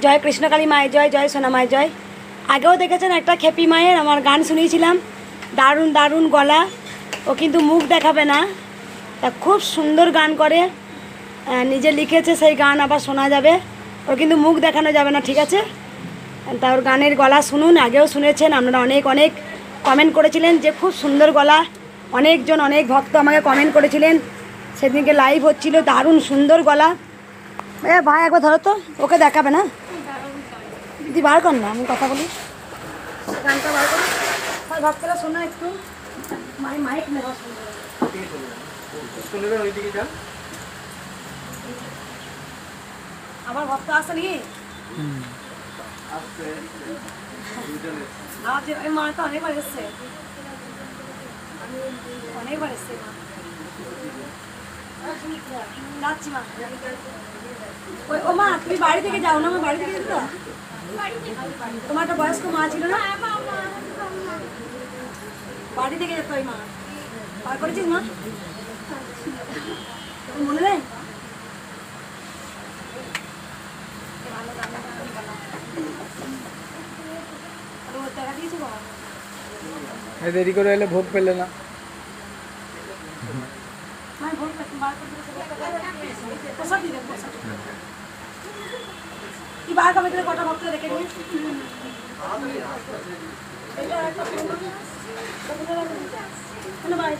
জয় কৃষ্ণকালী মায়ের জয়, জয় সোনা মায়ের জয়। আগেও দেখেছেন একটা খেপি মায়ের আমার গান শুনিয়েছিলাম, দারুণ দারুণ গলা। ও কিন্তু মুখ দেখাবে না, তা খুব সুন্দর গান করে, নিজে লিখেছে, সেই গান আবার শোনা যাবে। ওর কিন্তু মুখ দেখানো যাবে না, ঠিক আছে? তা ওর গানের গলা শুনুন, আগেও শুনেছেন আপনারা, অনেক অনেক কমেন্ট করেছিলেন যে খুব সুন্দর গলা। অনেকজন, অনেক ভক্ত আমাকে কমেন্ট করেছিলেন, সেদিনকে লাইভ হচ্ছিল, দারুণ সুন্দর গলা। ভাই একবার ধরো তো, ওকে দেখাবে না দিদি, বার কর না, আমি কথা বলি, গানটা বার করি। হয় ভক্তরা শোনা একটু, মাইক নেওয়া আমার ভক্ত আসছে নাকি? ওই মা তো অনেকবার এসছে, অনেকবার এসছে মা। যাচ্ছি মা। ও মা, তুমি বাড়ি থেকে যাও না, আমার বাড়ি থেকে যেত। তোমার একটা বয়স্ক মা ছিল না, বাড়ি থেকে যেত ওই মা। বার করেছিস মা, মনে নেই? দেরি করে এলে ভোগ পেলে না। কি বার কবে করে কটা ভক্ত রেখে নিয়ে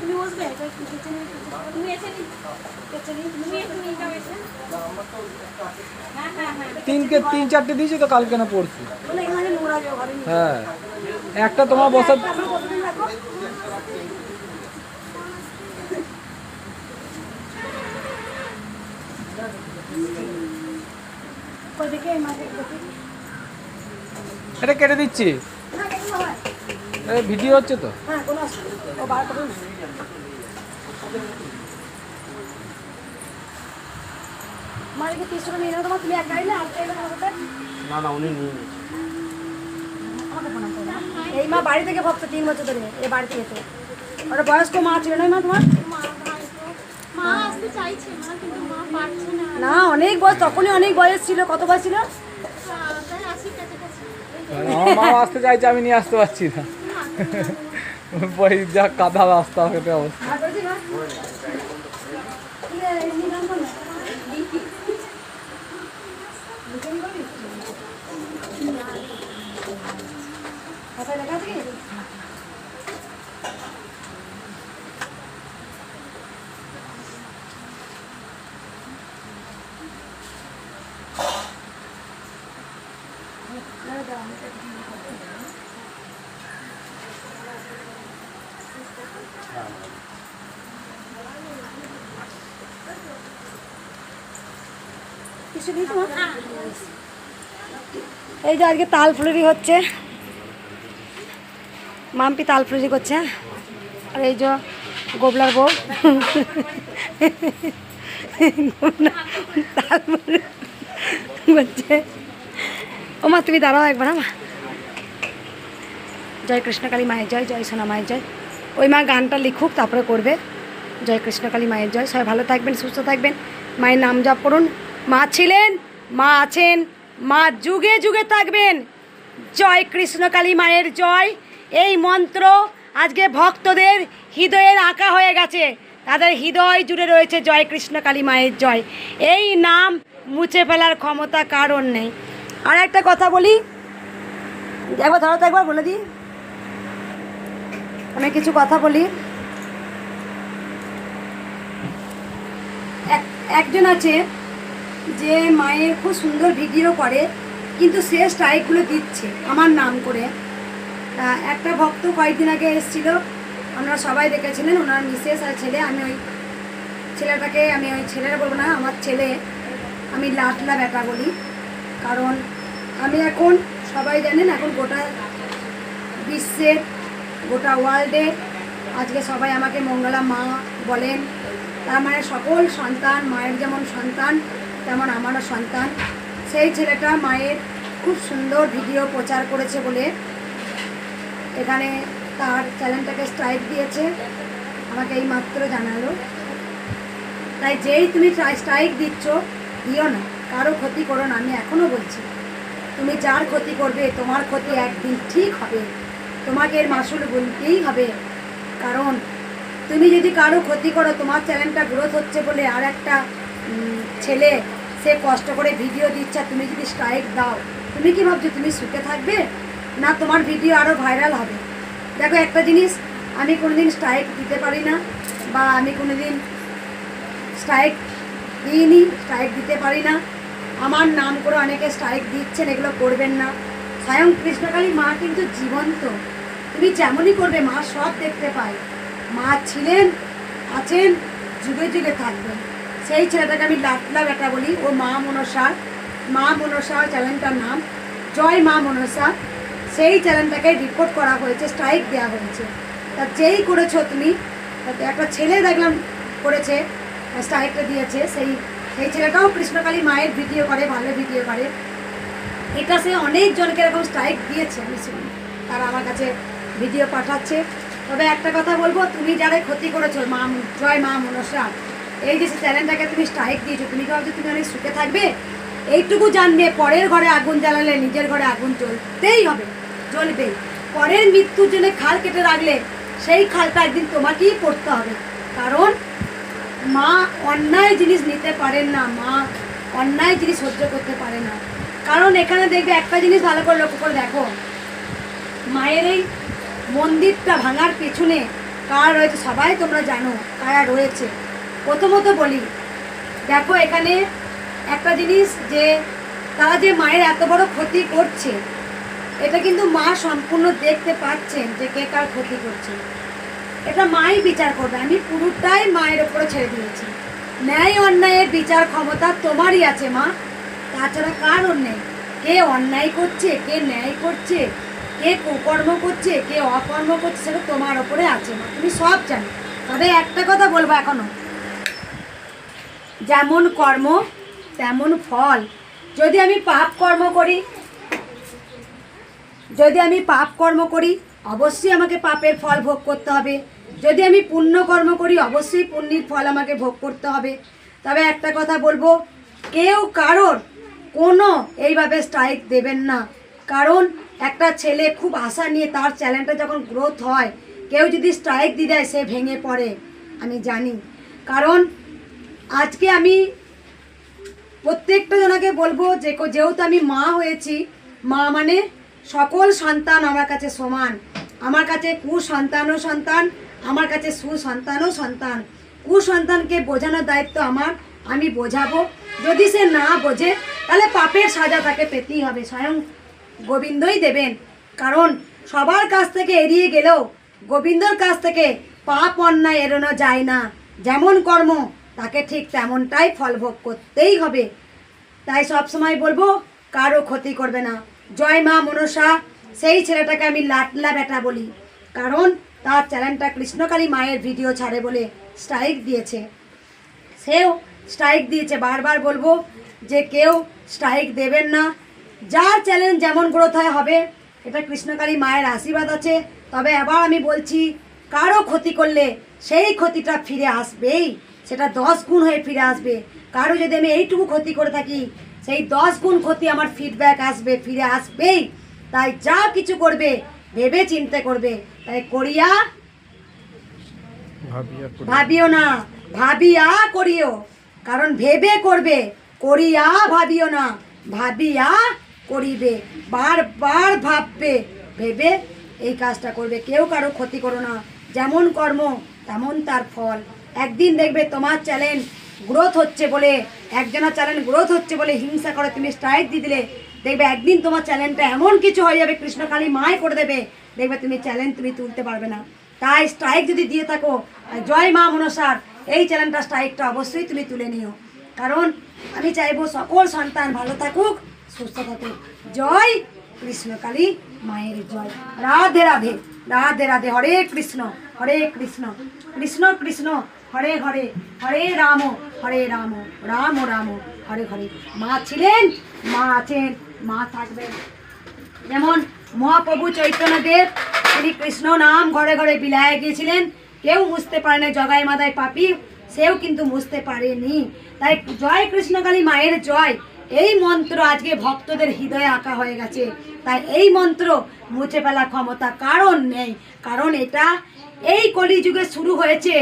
তুমি বসবে, তিন চারটে দিয়েছি তো, কালকে না পড়ছি। হ্যাঁ, একটা তোমার বসার। এটা কেটে দিচ্ছি, ভিডিও হচ্ছে তো। না না, উনি নিয়ে এই মা বাড়ি থেকে ভক্ত 3 বছর ধরে, এই বাড়ি থেকে। তো ওটা বয়স্ক মা ছিল না মা তোমার? না, অনেক বয়স, তখনই অনেক বয়স ছিল। কত বয়স ছিল? আমার মা আসতে চাইছে, আমি নিয়ে আসতে পারছি না, যা কাদা রাস্তা খেতে অবস্থা। এই যে আজকে তাল ফুলুরি হচ্ছে, মাম্পি তাল ফুলুরি করছে। আর এই যে গোবলার বউ তাল করছে। ও মা, তুমি দাঁড়াও একবার। মা জয় কৃষ্ণকালী মায়ের জয়, জয় সোনা মায়ের জয়। ওই মা গানটা লিখুক, তারপরে করবে। জয় কৃষ্ণকালী মায়ের জয়। সবাই ভালো থাকবেন, সুস্থ থাকবেন, মায়ের নাম জপ করুন। মা ছিলেন, মা আছেন, মা যুগে যুগে থাকবেন। জয় কৃষ্ণকালী মায়ের জয়। এই মন্ত্র আজকে ভক্তদের হৃদয়ের আঁকা হয়ে গেছে, তাদের হৃদয় জুড়ে রয়েছে জয় কৃষ্ণকালী মায়ের জয়। এই নাম মুছে ফেলার ক্ষমতা কারণ নেই। আর একটা কথা বলি, একবার ধরো তো, একবার বলে দিই, আমি কিছু কথা বলি। একজন আছে যে মায়ের খুব সুন্দর ভিডিও করে, কিন্তু সে স্ট্রাইকগুলো দিচ্ছে আমার নাম করে। একটা ভক্ত কয়েকদিন আগে এসেছিল, আপনারা সবাই দেখেছিলেন, ওনার মিসেস আর ছেলে। আমি ওই ছেলেটাকে, আমি ওই ছেলেরা বলবো না, আমার ছেলে আমি লাটলা বেটা বলি, কারণ আমি এখন, সবাই জানেন, এখন গোটা বিশ্বের, গোটা ওয়ার্ল্ডে আজকে সবাই আমাকে মঙ্গলা মা বলেন। তার মানে সকল সন্তান, মায়ের যেমন সন্তান তেমন আমারও সন্তান। সেই ছেলেটা মায়ের খুব সুন্দর ভিডিও প্রচার করেছে বলে এখানে তার চ্যানেলটাকে স্ট্রাইক দিয়েছে, আমাকে এই মাত্র জানালো। তাই যেই তুমি স্ট্রাইক দিচ্ছ, দিও না, কারো ক্ষতি করো না, আমি এখনও বলছি। তুমি যার ক্ষতি করবে তোমার ক্ষতি একদিন ঠিক হবে, তোমাকে এর মাসুল বলতেই হবে। কারণ তুমি যদি কারো ক্ষতি করো, তোমার চ্যানেলটা গ্রোথ হচ্ছে বলে আর একটা ছেলে সে কষ্ট করে ভিডিও দিচ্ছে, তুমি যদি স্ট্রাইক দাও, তুমি কি ভাবছো তুমি সুখে থাকবে? না, তোমার ভিডিও আরও ভাইরাল হবে। দেখো একটা জিনিস, আমি কোনোদিন স্ট্রাইক দিতে পারি না, বা আমি কোনোদিন স্ট্রাইক দিইনি, স্ট্রাইক দিতে পারি না। আমার নাম করে অনেকে স্ট্রাইক দিচ্ছেন, এগুলো করবেন না। স্বয়ং কৃষ্ণকালী মা কিন্তু জীবন্ত, তুমি যেমনই করবে মা সব দেখতে পায়। মা ছিলেন, আছেন, যুগে যুগে থাকবেন। সেই ছেলেটাকে আমি লাটলা বেটা বলি, ও মা মনসা চ্যানেলটার নাম জয় মা মনসা। সেই চ্যানেলটাকে রিপোর্ট করা হয়েছে, স্ট্রাইক দেওয়া হয়েছে। তা যেই করেছো তুমি, তাতে একটা ছেলে দেখলাম করেছে, স্ট্রাইকটা দিয়েছে, সেই ছেলেটাও কৃষ্ণকালী মায়ের ভিডিও করে, ভালো ভিডিও করে। এটা সে অনেকজনকে এরকম স্ট্রাইক দিয়েছে, আমি শুনি, তারা আমার কাছে ভিডিও পাঠাচ্ছে। তবে একটা কথা বলবো, তুমি যারা ক্ষতি করেছো মা জয় মা মনসা, এই যে চ্যানেলটাকে তুমি স্ট্রাইক দিয়েছো, তুমি কি ভাবছো তুমি অনেক সুখে থাকবে? এইটুকু জানবে, পরের ঘরে আগুন জ্বালালে নিজের ঘরে আগুন জ্বলতেই হবে, জ্বলবেই। পরের মৃত্যুর জন্য খাল কেটে রাখলে সেই খালটা একদিন তোমাকেই পড়তে হবে। কারণ মা অন্যায় জিনিস নিতে পারেন না, মা অন্যায় জিনিস সহ্য করতে পারে না। কারণ এখানে দেখবে একটা জিনিস ভালো করে লক্ষ্য করে দেখো, মায়ের এই মন্দিরটা ভাঙার পেছনে কারা রয়েছে সবাই তোমরা জানো কারা রয়েছে। প্রথমত বলি, দেখো এখানে একটা জিনিস, যে তারা যে মায়ের এত বড় ক্ষতি করছে, এটা কিন্তু মা সম্পূর্ণ দেখতে পাচ্ছেন যে কে কার ক্ষতি করছে। এটা মাই বিচার করবে, আমি পুরোটাই মায়ের ওপরে ছেড়ে দিয়েছি। ন্যায় অন্যায়ের বিচার ক্ষমতা তোমারই আছে মা, তাছাড়া কার অন্যায়? কে অন্যায় করছে, কে ন্যায় করছে, কে কুকর্ম করছে, কে অকর্ম করছে, সেটা তোমার ওপরে আছে মা, তুমি সব জানো। তবে একটা কথা বলবো এখনো, যেমন কর্ম তেমন ফল। যদি আমি পাপ কর্ম করি অবশ্যই আমাকে পাপের ফল ভোগ করতে হবে। যদি আমি পুণ্য কর্ম করি অবশ্যই পুণ্যের ফল আমাকে ভোগ করতে হবে। তবে একটা কথা বলবো, কেউ কারোর কোনো এইভাবে স্ট্রাইক দেবেন না। কারণ একটা ছেলে খুব আশা নিয়ে তার চ্যানেলটা যখন গ্রোথ হয়, কেউ যদি স্ট্রাইক দিয়ে দেয় সে ভেঙে পড়ে, আমি জানি। কারণ আজকে আমি প্রত্যেকটা জনাকে বলবো যে যেহেতু আমি মা হয়েছি, মা মানে সকল সন্তান আমার কাছে সমান। আমার কাছে কুসন্তানও সন্তান, আমার কাছে সুসন্তানও সন্তান। কুসন্তানকে বোঝানোর দায়িত্ব আমার, আমি বোঝাবো। যদি সে না বোঝে তাহলে পাপের সাজা তাকে পেতেই হবে, স্বয়ং গোবিন্দই দেবেন। কারণ সবার কাছ থেকে এড়িয়ে গেলেও গোবিন্দর কাছ থেকে পাপ অন্যায় এড়ানো যায় না। যেমন কর্ম তাকে ঠিক তেমনটাই ফল ভোগ করতেই হবে। তাই সবসময় বলবো কারো ক্ষতি করবে না। জয় মা মনসা, সেই ছেলেটাকে আমি লাটলা বেটা বলি, কারণ তার চ্যানেলটা কৃষ্ণকালী মায়ের ভিডিও ছাড়ে বলে স্ট্রাইক দিয়েছে। সেও স্ট্রাইক দিয়েছে। বারবার বলবো যে কেউ স্ট্রাইক দেবেন না, যার চ্যানেল যেমন গ্রোথ হবে, এটা কৃষ্ণকালী মায়ের আশীর্বাদ আছে। তবে আবার আমি বলছি, কারো ক্ষতি করলে সেই ক্ষতিটা ফিরে আসবেই, সেটা 10 গুণ হয়ে ফিরে আসবে। কারো যদি আমি এইটুকু ক্ষতি করে থাকি, সেই 10 গুণ ক্ষতি আমার ফিডব্যাক আসবে, ফিরে আসবেই। তাই যা কিছু করবে ভেবে চিন্তে করবে। তাই করিয়া ভাবিও না, ভাবিয়া করিও। কারণ ভেবে করবে, করিয়া ভাবিও না, ভাবিয়া করিবে। বারবার ভাববে, ভেবে এই কাজটা করবে। কেউ কারো ক্ষতি করো না, যেমন কর্ম তেমন তার ফল। একদিন দেখবে তোমার চ্যানেল গ্রোথ হচ্ছে বলে, একজনের চ্যানেল গ্রোথ হচ্ছে বলে হিংসা করে তুমি স্ট্রাইক দিয়ে দিলে, দেখবে একদিন তোমার চ্যানেলটা এমন কিছু হয়ে যাবে, কৃষ্ণকালী মাই করে দেবে, দেখবে তুমি চ্যানেল তুমি তুলতে পারবে না। তাই স্ট্রাইক যদি দিয়ে থাকো, জয় মা মনসার এই চ্যানেলটা স্ট্রাইকটা অবশ্যই তুমি তুলে নিও। কারণ আমি চাইবো সকল সন্তান ভালো থাকুক, সুস্থ থাকুক। জয় কৃষ্ণকালী মায়ের জয়। রাধে রাধে, রাধে রাধে। হরে কৃষ্ণ কৃষ্ণ কৃষ্ণ হরে হরে, হরে রাম রাম রাম হরে হরে। মা ছিলেন, মা আছেন, মা থাকবেন। যেমন মহাপ্রভু চৈতন্যদেব, তিনি কৃষ্ণ নাম ঘরে ঘরে বিলায় গিয়েছিলেন, কেউ বুঝতে পারে না, জগাই মাদায় পাপি, সেও কিন্তু বুঝতে পারেনি। তাই জয় কৃষ্ণকালী মায়ের জয়। এই মন্ত্র আজকে ভক্তদের হৃদয়ে আঁকা হয়ে গেছে। তাই এই মন্ত্র মুছে ফেলার ক্ষমতা কারণ নেই, কারণ এটা এই কলিযুগে শুরু হয়েছে,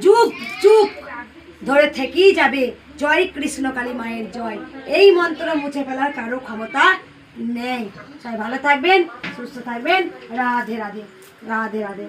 যুগ যুগ ধরে থেকেই যাবে। জয় কৃষ্ণ কালী মায়ের জয়। এই মন্ত্র মুছে ফেলার কারো ক্ষমতা নেই। সবাই ভালো থাকবেন, সুস্থ থাকবেন। রাধে রাধে, রাধে রাধে।